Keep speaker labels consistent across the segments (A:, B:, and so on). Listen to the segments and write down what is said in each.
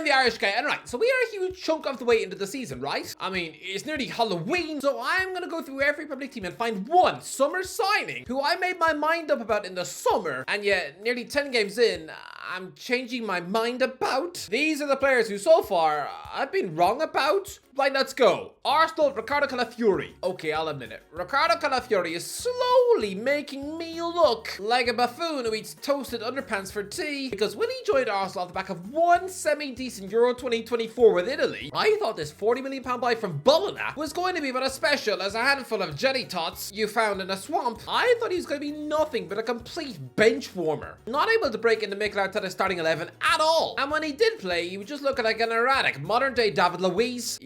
A: am the Irish guy, and right, so we are a huge chunk of the way into the season, right? I mean, it's nearly Halloween, so I'm gonna go through every Premier League team and find one summer signing who I made my mind up about in the summer, and yet nearly 10 games in, I'm changing my mind about. These are the players who so far I've been wrong about. Right, let's go. Arsenal, Ricardo Calafiori. Okay, I'll admit it. Ricardo Calafiori is slowly making me look like a buffoon who eats toasted underpants for tea, because when he joined Arsenal off the back of one semi-decent Euro 2024 with Italy, I thought this £40 million buy from Bologna was going to be about as special as a handful of jelly tots you found in a swamp. I thought he was going to be nothing but a complete bench warmer, not able to break into Mikel Arteta's starting 11 at all. And when he did play, he was just looking like an erratic modern-day David Luiz.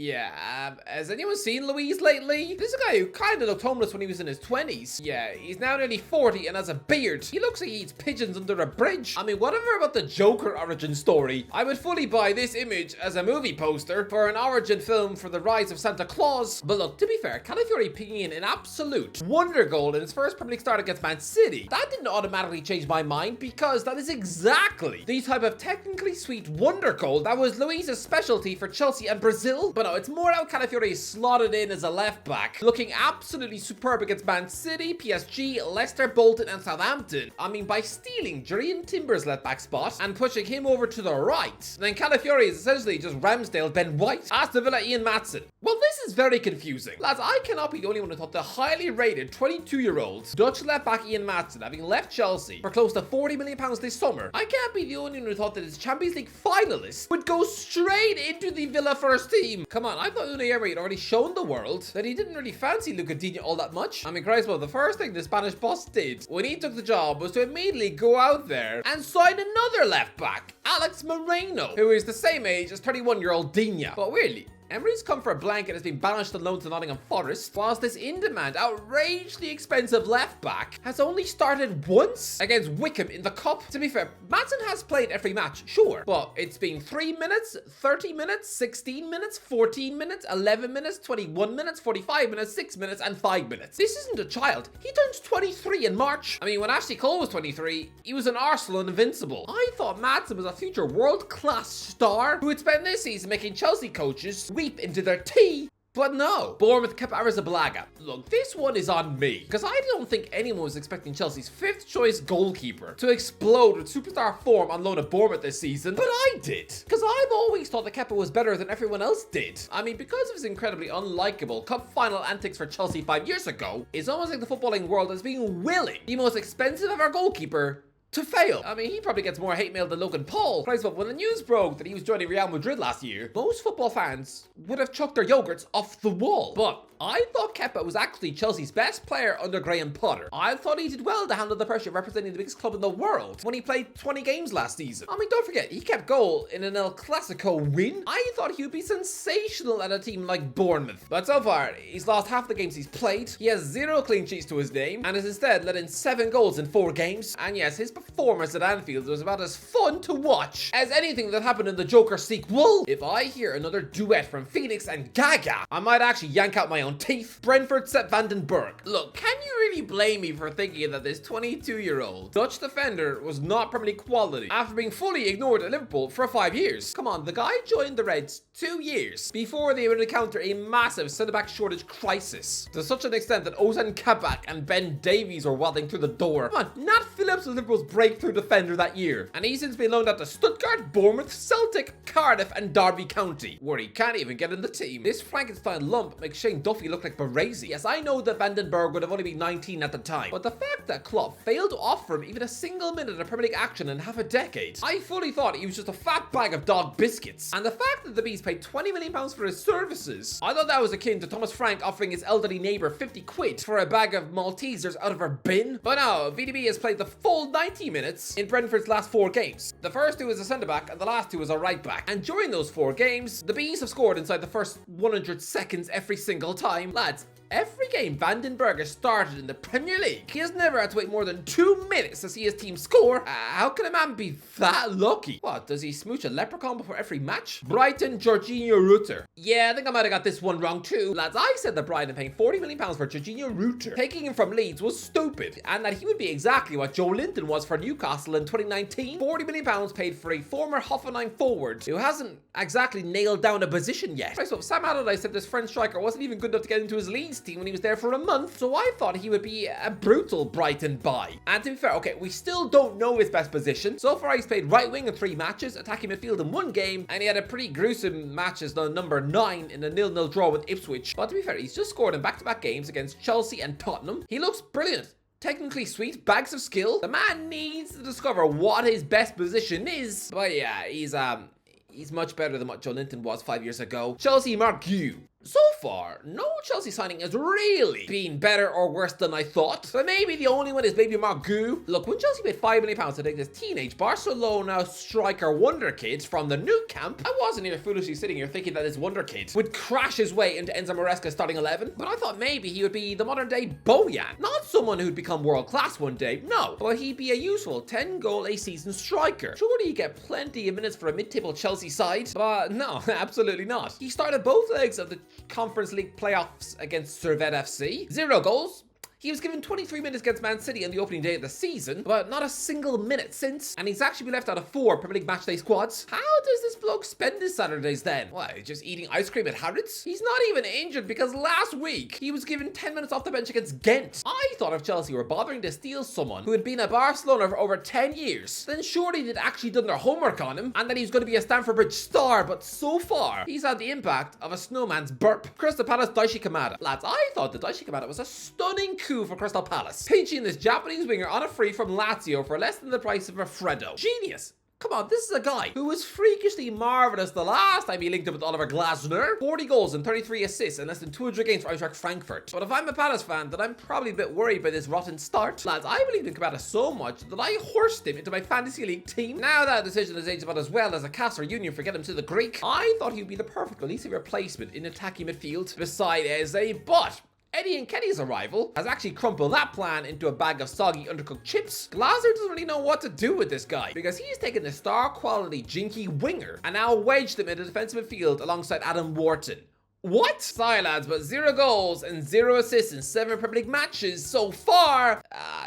A: Has anyone seen Luiz lately? This is a guy who kind of looked homeless when he was in his 20s. Yeah, he's now nearly 40 and has a beard. He looks like he eats pigeons under a bridge. I mean, whatever about the Joker origin story, I would fully buy this image as a movie poster for an origin film for the rise of Santa Claus. But look, to be fair, Calafiori picking in an absolute wonder goal in his first Premier League start against Man City, that didn't automatically change my mind, because that is exactly the type of technically sweet wonder goal that was Luiz's specialty for Chelsea and Brazil. But no, it's more out Calafiori is slotted in as a left back, looking absolutely superb against Man City, PSG, Leicester, Bolton and Southampton. I mean, by stealing Jurrien Timber's left back spot and pushing him over to the right, then Calafiori is essentially just Ramsdale Ben White. Aston Villa Ian Maatsen. Well, this is very confusing. Lads, I cannot be the only one who thought the highly rated 22-year-old Dutch left back Ian Maatsen, having left Chelsea for close to £40 million this summer, I can't be the only one who thought that his Champions League finalist would go straight into the Villa first team. Come on, I thought Unai Emery had already shown the world that he didn't really fancy Luca Digne all that much. I mean, Christ, well, the first thing the Spanish boss did when he took the job was to immediately go out there and sign another left back, Alex Moreno, who is the same age as 31-year-old Digne. But weirdly, Emery's come for a blank and has been banished on loan to Nottingham Forest, whilst this in-demand, outrageously expensive left-back has only started once against Wickham in the Cup. To be fair, Maatsen has played every match, sure, but it's been 3 minutes, 30 minutes, 16 minutes, 14 minutes, 11 minutes, 21 minutes, 45 minutes, 6 minutes, and 5 minutes. This isn't a child. He turns 23 in March. I mean, when Ashley Cole was 23, he was an Arsenal invincible. I thought Maatsen was a future world-class star who would spend this season making Chelsea coaches weep into their tea. But no, Bournemouth kept Arrizabalaga. Look, this one is on me, because I don't think anyone was expecting Chelsea's 5th choice goalkeeper to explode with superstar form on loan at Bournemouth this season, but I did, because I've always thought that Kepa was better than everyone else did. I mean, because of his incredibly unlikable cup final antics for Chelsea 5 years ago, it's almost like the footballing world is being willing the most expensive ever goalkeeper to fail. I mean, he probably gets more hate mail than Logan Paul. Christ, but when the news broke that he was joining Real Madrid last year, most football fans would have chucked their yogurts off the wall. But I thought Kepa was actually Chelsea's best player under Graham Potter. I thought he did well to handle the pressure of representing the biggest club in the world when he played 20 games last season. I mean, don't forget, he kept goal in an El Clasico win. I thought he would be sensational at a team like Bournemouth. But so far, he's lost half the games he's played. He has 0 clean sheets to his name and has instead let in 7 goals in 4 games. And yes, his performance at Anfield was about as fun to watch as anything that happened in the Joker sequel. If I hear another duet from Phoenix and Gaga, I might actually yank out my own teeth. Brentford set Van den Berg. Look, can you really blame me for thinking that this 22-year-old Dutch defender was not Premier League quality after being fully ignored at Liverpool for 5 years? Come on, the guy joined the Reds 2 years before they would encounter a massive centre-back shortage crisis, to such an extent that Ozan Kabak and Ben Davies were waddling through the door. Come on, Nat Phillips was Liverpool's breakthrough defender that year, and he's since been loaned out to Stuttgart, Bournemouth, Celtic, Cardiff and Derby County, where he can't even get in the team. This Frankenstein lump makes Shane Duffy look like Baresi. Yes, I know that Van den Berg would have only been 19 at the time, but the fact that Klopp failed to offer him even a single minute of Premier League action in half a decade, I fully thought he was just a fat bag of dog biscuits. And the fact that the Bees paid £20 million for his services, I thought that was akin to Thomas Frank offering his elderly neighbour 50 quid for a bag of Maltesers out of her bin. But now, VDB has played the full 90 minutes in Brentford's last 4 games. The first 2 as a centre-back and the last 2 as a right-back. And during those 4 games, the Bees have scored inside the first 100 seconds every single time. Lads, every game Vandenberg has started in the Premier League, he has never had to wait more than 2 minutes to see his team score. How can a man be that lucky? What, does he smooch a leprechaun before every match? Brighton, Jorginho Rutter. Yeah, I think I might have got this one wrong too. Lads, I said that Brighton paying £40 million for Jorginho Rutter, taking him from Leeds, was stupid, and that he would be exactly what Joe Linton was for Newcastle in 2019. £40 million paid for a former Hoffenheim forward who hasn't exactly nailed down a position yet. Right, so Sam Allardyce said this French striker wasn't even good enough to get into his Leeds team when he was there for a month, so I thought he would be a brutal Brighton buy. And to be fair, okay, we still don't know his best position. So far he's played right wing in 3 matches, attacking midfield in 1 game, and he had a pretty gruesome match as the number 9 in a 0-0 draw with Ipswich. But to be fair, he's just scored in back-to-back games against Chelsea and Tottenham. He looks brilliant. Technically sweet, bags of skill. The man needs to discover what his best position is. But yeah, he's much better than what Joe Linton was 5 years ago. Chelsea Margue. So far, no Chelsea signing has really been better or worse than I thought. But maybe the only one is maybe Margu. Look, when Chelsea paid £5 million to take this teenage Barcelona striker wonder kid from the new camp, I wasn't here foolishly sitting here thinking that this wonder kid would crash his way into Enzo Maresca's starting 11. But I thought maybe he would be the modern day Bojan. Not someone who'd become world class one day, no. But he'd be a useful 10-goal a season striker. Surely he'd get plenty of minutes for a mid-table Chelsea side. But no, absolutely not. He started both legs of the Conference League playoffs against Servette FC. 0 goals. He was given 23 minutes against Man City on the opening day of the season, but not a single minute since, and he's actually been left out of 4 Premier League matchday squads. How does this bloke spend his Saturdays then? Why, just eating ice cream at Harrods? He's not even injured because last week he was given 10 minutes off the bench against Ghent. I thought if Chelsea were bothering to steal someone who had been at Barcelona for over 10 years, then surely they'd actually done their homework on him, and that he's going to be a Stamford Bridge star, but so far, he's had the impact of a snowman's burp. Crystal Palace Daichi Kamada. Lads, I thought the Daichi Kamada was a stunning coup for Crystal Palace, pinching this Japanese winger on a free from Lazio for less than the price of a Fredo. Genius. Come on, this is a guy who was freakishly marvellous the last time he linked up with Oliver Glasner. 40 goals and 33 assists and less than 200 games for Eintracht Frankfurt. But if I'm a Palace fan, then I'm probably a bit worried by this rotten start. Lads, I believe in Kamada so much that I horsed him into my fantasy league team. Now that decision has aged about as well as a Castor Union for get him to the Greek, I thought he'd be the perfect cohesive replacement in attacking midfield beside Eze, but Eddie and Kenny's arrival has actually crumpled that plan into a bag of soggy undercooked chips. Glazer doesn't really know what to do with this guy because he's taken the star quality jinky winger and now wedged him in the defensive midfield alongside Adam Wharton. What? Sorry lads, but 0 goals and 0 assists in 7 Premier League matches so far.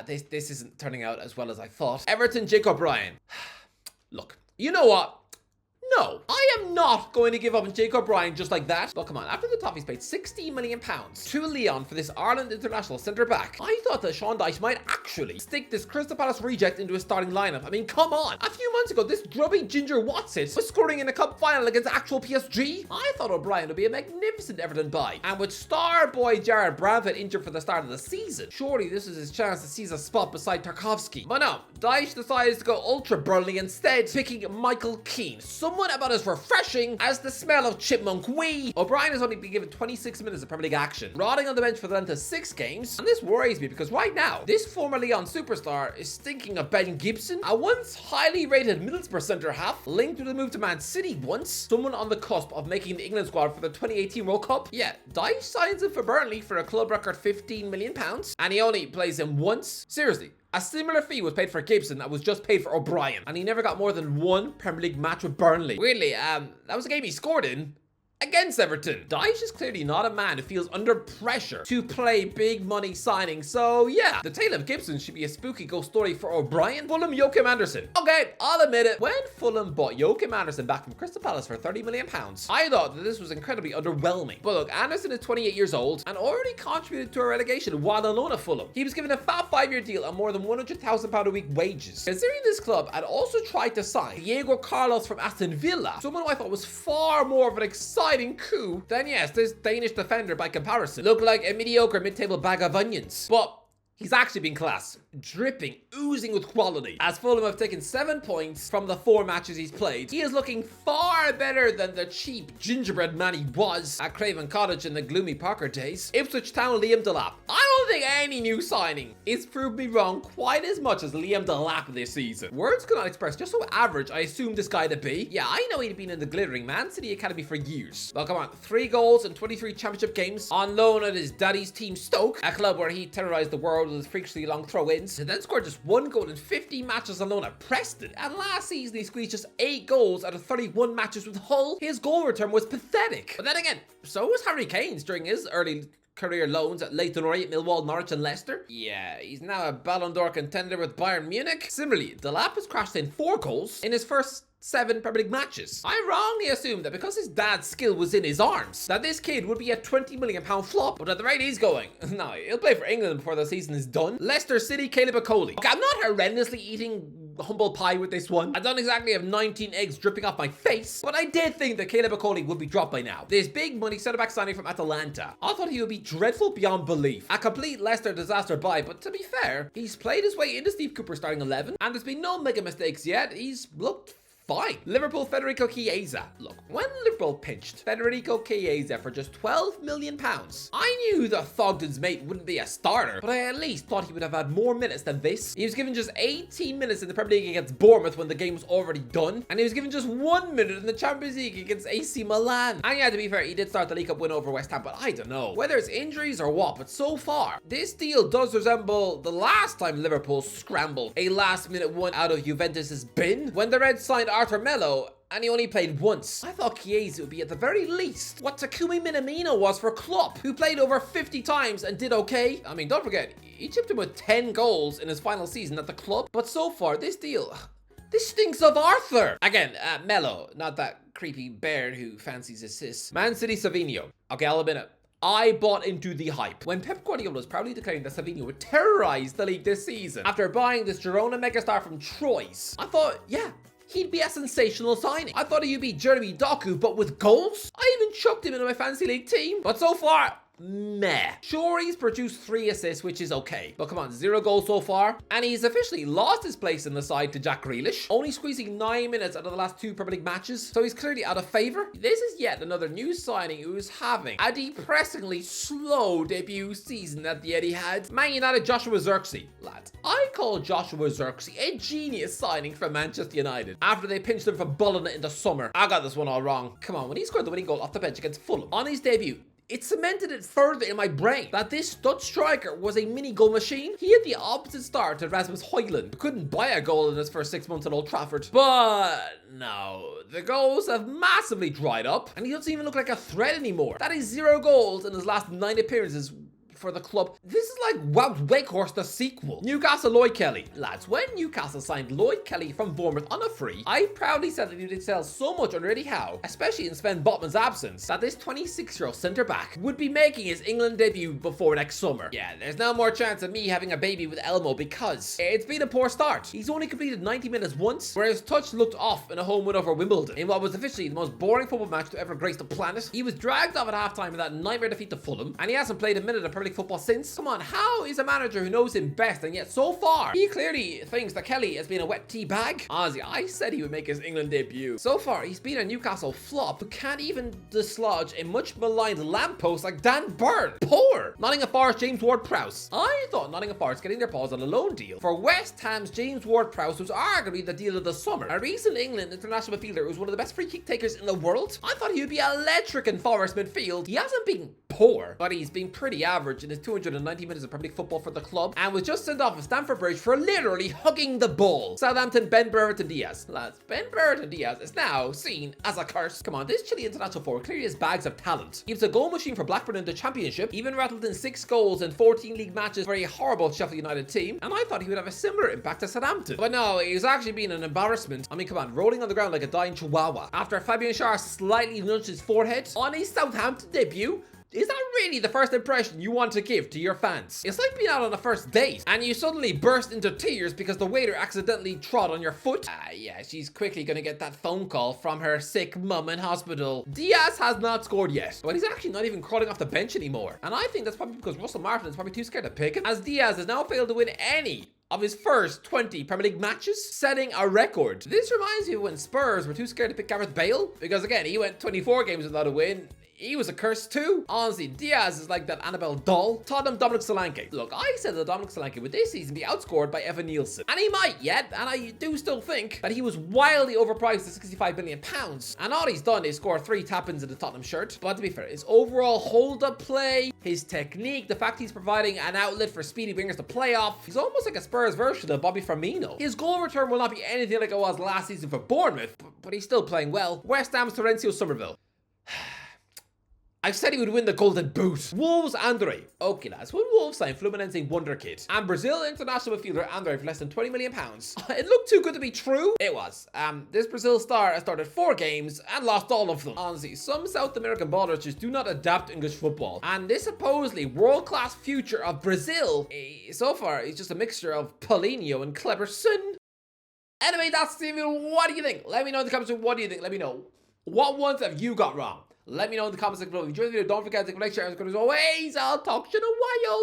A: This isn't turning out as well as I thought. Everton, Jacob Ryan. Look, you know what? No, I am not going to give up on Jacob Ryan just like that. But come on, after the Toffees paid £16 million to Lyon for this Ireland international centre-back, I thought that Sean Dyche might actually stick this Crystal Palace reject into his starting lineup. I mean, come on. A few months ago, this grubby Ginger Watson was scoring in a cup final against actual PSG. I thought O'Brien would be a magnificent Everton buy. And with star boy Jared Bradford injured for the start of the season, surely this is his chance to seize a spot beside Tarkovsky. But no, Dyche decides to go ultra Burnley instead, picking Michael Keane. Someone about as refreshing as the smell of chipmunk wee. O'Brien has only been given 26 minutes of Premier League action, rotting on the bench for the length of 6 games, and this worries me because right now, this former Lyon superstar is stinking of Ben Gibson, a once highly rated Middlesbrough centre-half, linked with a move to Man City once, someone on the cusp of making the England squad for the 2018 World Cup. Yeah, Dyche signs him for Burnley for a club record £15 million, and he only plays him once. Seriously. A similar fee was paid for Gibson that was just paid for O'Brien, and he never got more than 1 Premier League match with Burnley. Weirdly, that was a game he scored in against Everton. Dyche is clearly not a man who feels under pressure to play big money signings, so yeah, the tale of Gibson should be a spooky ghost story for O'Brien. Fulham, Joachim Andersen. Okay, I'll admit it, when Fulham bought Joachim Andersen back from Crystal Palace for £30 million, I thought that this was incredibly underwhelming. But look, Andersen is 28 years old and already contributed to a relegation while alone at Fulham. He was given a fat 5-year deal on more than £100,000 a week wages. Considering this club had also tried to sign Diego Carlos from Aston Villa, someone who I thought was far more of an exciting coup, then yes, this Danish defender by comparison looked like a mediocre mid-table bag of onions. But He's actually been class. Dripping, oozing with quality. As Fulham have taken 7 points from the 4 matches he's played, he is looking far better than the cheap gingerbread man he was at Craven Cottage in the gloomy Parker days. Ipswich Town Liam Delap. I don't think any new signing is proved me wrong quite as much as Liam Delap this season. Words could not express just how average I assumed this guy to be. Yeah, I know he'd been in the glittering Man City Academy for years. Well, come on, 3 goals in 23 championship games, on loan at his daddy's team Stoke, a club where he terrorized the world with his freakishly long throw-ins, and then scored just 1 goal in 50 matches alone at Preston. And last season he squeezed just 8 goals out of 31 matches with Hull. His goal return was pathetic. But then again, so was Harry Kane's during his early career loans at Leyton Orient, Millwall, Norwich and Leicester. Yeah, he's now a Ballon d'Or contender with Bayern Munich. Similarly, Delap has crashed in 4 goals in his first 7 Premier League matches. I wrongly assumed that because his dad's skill was in his arms, that this kid would be a £20 million flop, but at the rate he's going, no, he'll play for England before the season is done. Leicester City, Caleb Okoli. Okay, I'm not horrendously eating humble pie with this one. I don't exactly have 19 eggs dripping off my face, but I did think that Caleb Okoli would be dropped by now. This big money centre-back signing from Atalanta. I thought he would be dreadful beyond belief. A complete Leicester disaster buy, but to be fair, he's played his way into Steve Cooper's starting 11, and there's been no mega mistakes yet. He's looked fine. Liverpool, Federico Chiesa. Look, when Liverpool pinched Federico Chiesa for just £12 million, I knew that Thogden's mate wouldn't be a starter, but I at least thought he would have had more minutes than this. He was given just 18 minutes in the Premier League against Bournemouth when the game was already done, and he was given just 1 minute in the Champions League against AC Milan. And yeah, to be fair, he did start the League Cup win over West Ham, but I don't know whether it's injuries or what, but so far, this deal does resemble the last time Liverpool scrambled a last-minute one out of Juventus's bin, when the Reds signed Arthur Melo, and he only played once. I thought Chiesa would be at the very least what Takumi Minamino was for Klopp, who played over 50 times and did okay. I mean, don't forget, he chipped him with 10 goals in his final season at the club. But so far, this deal, this stinks of Arthur. Again, Melo, not that creepy bear who fancies assists. Man City, Savinho. Okay, I'll admit it. I bought into the hype when Pep Guardiola was proudly declaring that Savinho would terrorize the league this season after buying this Girona megastar from Troyes. I thought, yeah, he'd be a sensational signing. I thought he'd be Jeremy Doku, but with goals? I even chucked him into my fantasy league team. But so far, meh. Sure, he's produced 3 assists, which is okay. But come on, 0 goals so far. And he's officially lost his place in the side to Jack Grealish, only squeezing 9 minutes out of the last 2 Premier League matches. So he's clearly out of favour. This is yet another new signing who is having a depressingly slow debut season at the Etihad. Man United, Joshua Zirkzee. Lads, I call Joshua Zirkzee a genius signing from Manchester United after they pinched him from Bologna in the summer. I got this one all wrong. Come on, when he scored the winning goal off the bench against Fulham on his debut, it cemented it further in my brain that this Dutch striker was a mini goal machine. He had the opposite start to Rasmus Højlund, who couldn't buy a goal in his first 6 months at Old Trafford. But no, the goals have massively dried up, and he doesn't even look like a threat anymore. That is 0 goals in his last 9 appearances for the club. This is like Wout Weghorst, the sequel. Newcastle, Lloyd Kelly. Lads, when Newcastle signed Lloyd Kelly from Bournemouth on a free, I proudly said that he would excel so much under Eddie Howe, especially in Sven Botman's absence, that this 26-year-old centre-back would be making his England debut before next summer. Yeah, there's no more chance of me having a baby with Elmo because it's been a poor start. He's only completed 90 minutes once, where his touch looked off in a home win over Wimbledon, in what was officially the most boring football match to ever grace the planet. He was dragged off at halftime in that nightmare defeat to Fulham, and he hasn't played a minute of Premier League football since. Come on, how is a manager who knows him best, and yet so far he clearly thinks that Kelly has been a wet tea bag? Honestly, I said he would make his England debut. So far, he's been a Newcastle flop who can't even dislodge a much maligned lamppost like Dan Burn. Poor. Nottingham Forest, James Ward-Prowse. I thought Nottingham Forest getting their paws on a loan deal for West Ham's James Ward-Prowse was arguably the deal of the summer. A recent England international midfielder who's one of the best free kick takers in the world. I thought he would be electric in Forest midfield. He hasn't been poor, but he's been pretty average in his 290 minutes of Premier League football for the club, and was just sent off of Stamford Bridge for literally hugging the ball. Southampton, Ben Brereton Diaz. Lads, Ben Brereton Diaz is now seen as a curse. Come on, this Chile international forward clearly has bags of talent. He was a goal machine for Blackburn in the Championship, even rattled in 6 goals in 14 league matches for a horrible Sheffield United team, and I thought he would have a similar impact to Southampton. But no, he's actually been an embarrassment. I mean, come on, rolling on the ground like a dying chihuahua. After Fabian Schär slightly nudged his forehead on his Southampton debut, Is that really the first impression you want to give to your fans? It's like being out on a first date and you suddenly burst into tears because the waiter accidentally trod on your foot. Yeah, she's quickly gonna get that phone call from her sick mum in hospital. Diaz has not scored yet, but he's actually not even crawling off the bench anymore. And I think that's probably because Russell Martin is probably too scared to pick him, as Diaz has now failed to win any of his first 20 Premier League matches, setting a record. This reminds me of when Spurs were too scared to pick Gareth Bale, because again, he went 24 games without a win. He was a curse too. Honestly, Diaz is like that Annabelle doll. Tottenham, Dominic Solanke. Look, I said that Dominic Solanke would this season be outscored by Evan Nielsen. And he might yet, and I do still think that he was wildly overpriced at £65 million. And all he's done is score 3 tap-ins in the Tottenham shirt. But to be fair, his overall hold-up play, his technique, the fact he's providing an outlet for speedy wingers to play off, he's almost like a Spurs version of Bobby Firmino. His goal return will not be anything like it was last season for Bournemouth, but he's still playing well. West Ham's Terence Somerville. I've said he would win the Golden Boot. Wolves Andre. Okay, lads. When Wolves signed Fluminense wonder kid and Brazil international midfielder Andre for less than £20 million, it looked too good to be true. It was. This Brazil star has started 4 games and lost all of them. Honestly, some South American ballers just do not adapt English football. And this supposedly world-class future of Brazil, so far, is just a mixture of Paulinho and Cleberson. Anyway, that's the review. What do you think? Let me know in the comments. What do you think? Let me know. What ones have you got wrong? Let me know in the comments section below. If you enjoyed the video, don't forget to like, share, and subscribe. As always, I'll talk to you in a while.